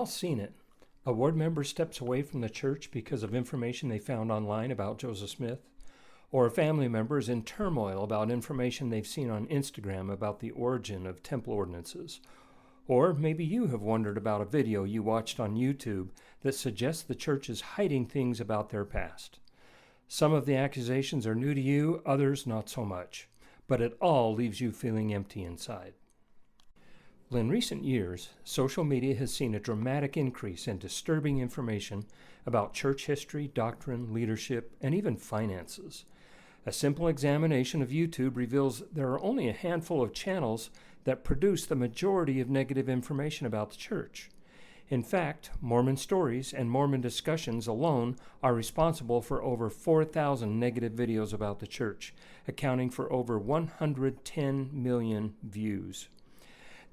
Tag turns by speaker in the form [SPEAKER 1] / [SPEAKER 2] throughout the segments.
[SPEAKER 1] all seen it. A ward member steps away from the church because of information they found online about Joseph Smith, or a family member is in turmoil about information they've seen on Instagram about the origin of temple ordinances. Or maybe you have wondered about a video you watched on YouTube that suggests the church is hiding things about their past. Some of the accusations are new to you, others not so much, but it all leaves you feeling empty inside. Well, in recent years, social media has seen a dramatic increase in disturbing information about church history, doctrine, leadership, and even finances. A simple examination of YouTube reveals there are only a handful of channels that produce the majority of negative information about the church. In fact, Mormon Stories and Mormon Discussions alone are responsible for over 4,000 negative videos about the church, accounting for over 110 million views.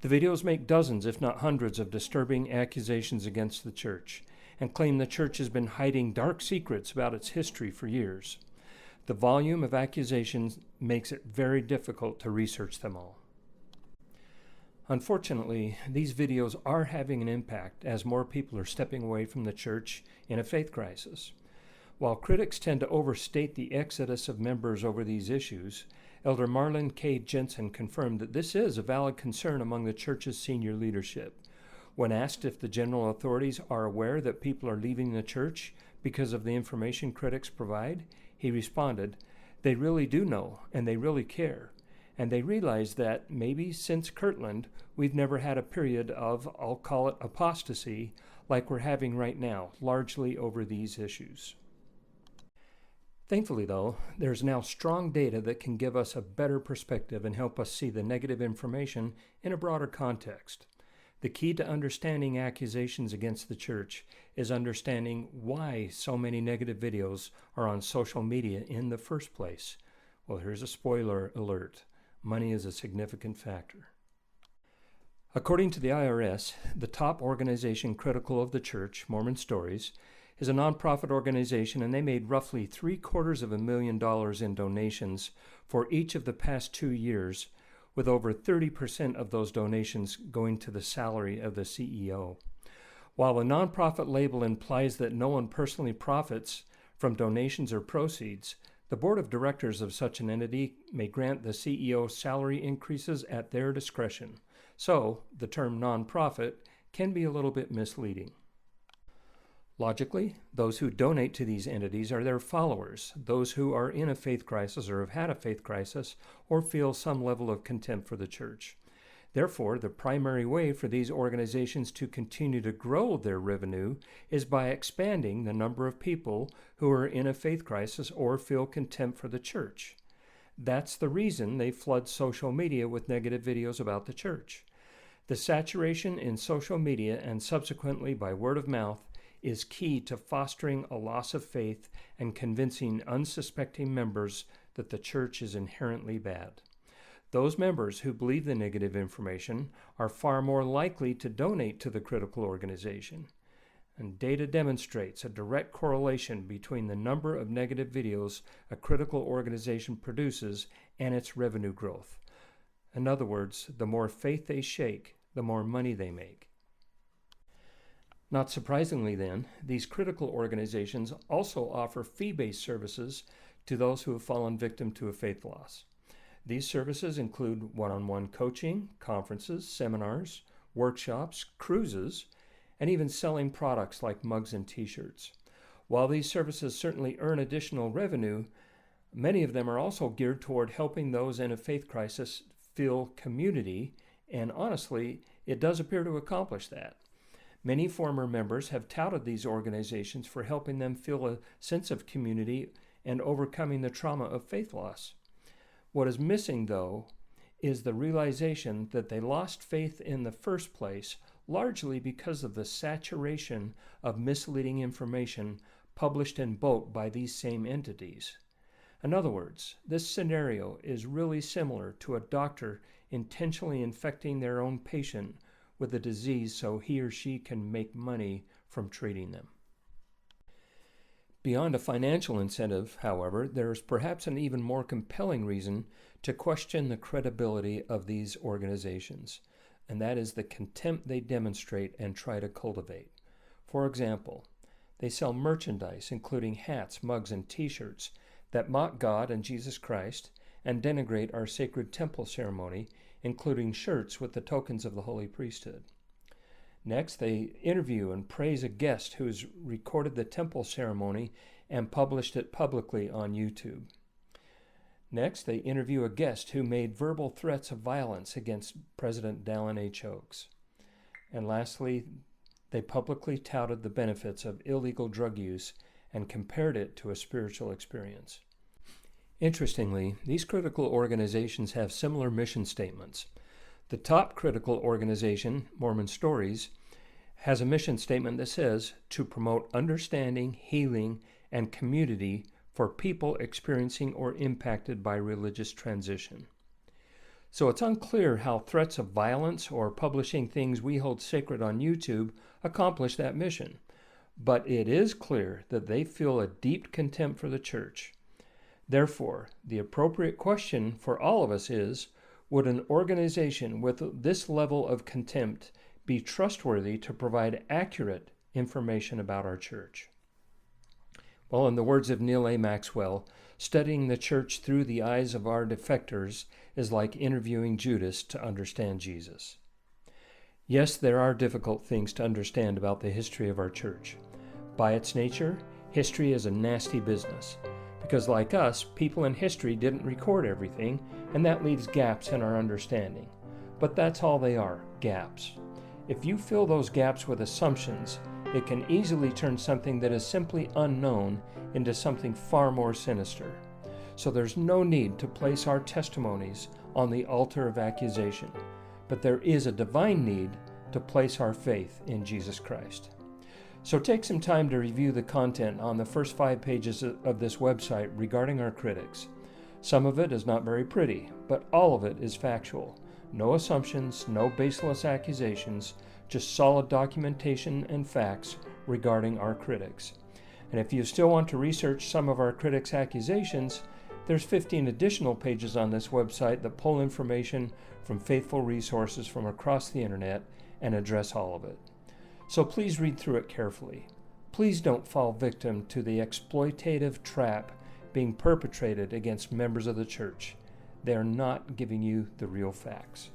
[SPEAKER 1] The videos make dozens, if not hundreds, of disturbing accusations against the church and claim the church has been hiding dark secrets about its history for years. The volume of accusations makes it very difficult to research them all. Unfortunately, these videos are having an impact as more people are stepping away from the church in a faith crisis. While critics tend to overstate the exodus of members over these issues, Elder Marlon K. Jensen confirmed that this is a valid concern among the church's senior leadership. When asked if the general authorities are aware that people are leaving the church because of the information critics provide, he responded, "They really do know, and they really care. And they realize that maybe since Kirtland, we've never had a period of, I'll call it apostasy, like we're having right now, largely over these issues." Thankfully, though, there's now strong data that can give us a better perspective and help us see the negative information in a broader context. The key to understanding accusations against the church is understanding why so many negative videos are on social media in the first place. Well, here's a spoiler alert. Money is a significant factor. According to the IRS, the top organization critical of the church, Mormon Stories, is a nonprofit organization, and they made roughly $750,000 in donations for each of the past 2 years, with over 30% of those donations going to the salary of the CEO. While the nonprofit label implies that no one personally profits from donations or proceeds, the board of directors of such an entity may grant the CEO salary increases at their discretion. So, the term nonprofit can be a little bit misleading. Logically, those who donate to these entities are their followers, those who are in a faith crisis or have had a faith crisis or feel some level of contempt for the church. Therefore, the primary way for these organizations to continue to grow their revenue is by expanding the number of people who are in a faith crisis or feel contempt for the church. That's the reason they flood social media with negative videos about the church. The saturation in social media and subsequently by word of mouth is key to fostering a loss of faith and convincing unsuspecting members that the church is inherently bad. Those members who believe the negative information are far more likely to donate to the critical organization. And data demonstrates a direct correlation between the number of negative videos a critical organization produces and its revenue growth. In other words, the more faith they shake, the more money they make. Not surprisingly then, these critical organizations also offer fee-based services to those who have fallen victim to a faith loss. These services include one-on-one coaching, conferences, seminars, workshops, cruises, and even selling products like mugs and t-shirts. While these services certainly earn additional revenue, many of them are also geared toward helping those in a faith crisis feel community, and honestly, it does appear to accomplish that. Many former members have touted these organizations for helping them feel a sense of community and overcoming the trauma of faith loss. What is missing, though, is the realization that they lost faith in the first place, largely because of the saturation of misleading information published in bulk by these same entities. In other words, this scenario is really similar to a doctor intentionally infecting their own patient with a disease so he or she can make money from treating them. Beyond a financial incentive, however, there is perhaps an even more compelling reason to question the credibility of these organizations. and that is the contempt they demonstrate and try to cultivate. For example, they sell merchandise including hats, mugs, and t-shirts that mock God and Jesus Christ and denigrate our sacred temple ceremony, including shirts with the tokens of the holy priesthood. Next, they interview and praise a guest who has recorded the temple ceremony and published it publicly on YouTube. Next, they interview a guest who made verbal threats of violence against President Dallin H. Oaks. And lastly, they publicly touted the benefits of illegal drug use and compared it to a spiritual experience. Interestingly, these critical organizations have similar mission statements. The top critical organization, Mormon Stories, has a mission statement that says to promote understanding, healing, and community for people experiencing or impacted by religious transition. So it's unclear how threats of violence or publishing things we hold sacred on YouTube accomplish that mission. But it is clear that they feel a deep contempt for the church. Therefore, the appropriate question for all of us is, would an organization with this level of contempt be trustworthy to provide accurate information about our church? Well, in the words of Neal A. Maxwell, studying the church through the eyes of our defectors is like interviewing Judas to understand Jesus. Yes, there are difficult things to understand about the history of our church. By its nature, history is a nasty business, because like us, people in history didn't record everything, and that leaves gaps in our understanding. But that's all they are, gaps. If you fill those gaps with assumptions, it can easily turn something that is simply unknown into something far more sinister. So there's no need to place our testimonies on the altar of accusation, but there is a divine need to place our faith in Jesus Christ. So take some time to review the content on the first 5 pages of this website regarding our critics. Some of it is not very pretty, but all of it is factual. No assumptions, no baseless accusations, just solid documentation and facts regarding our critics. And if you still want to research some of our critics' accusations, there's 15 additional pages on this website that pull information from faithful resources from across the internet and address all of it. So please read through it carefully. Please don't fall victim to the exploitative trap being perpetrated against members of the church. They are not giving you the real facts.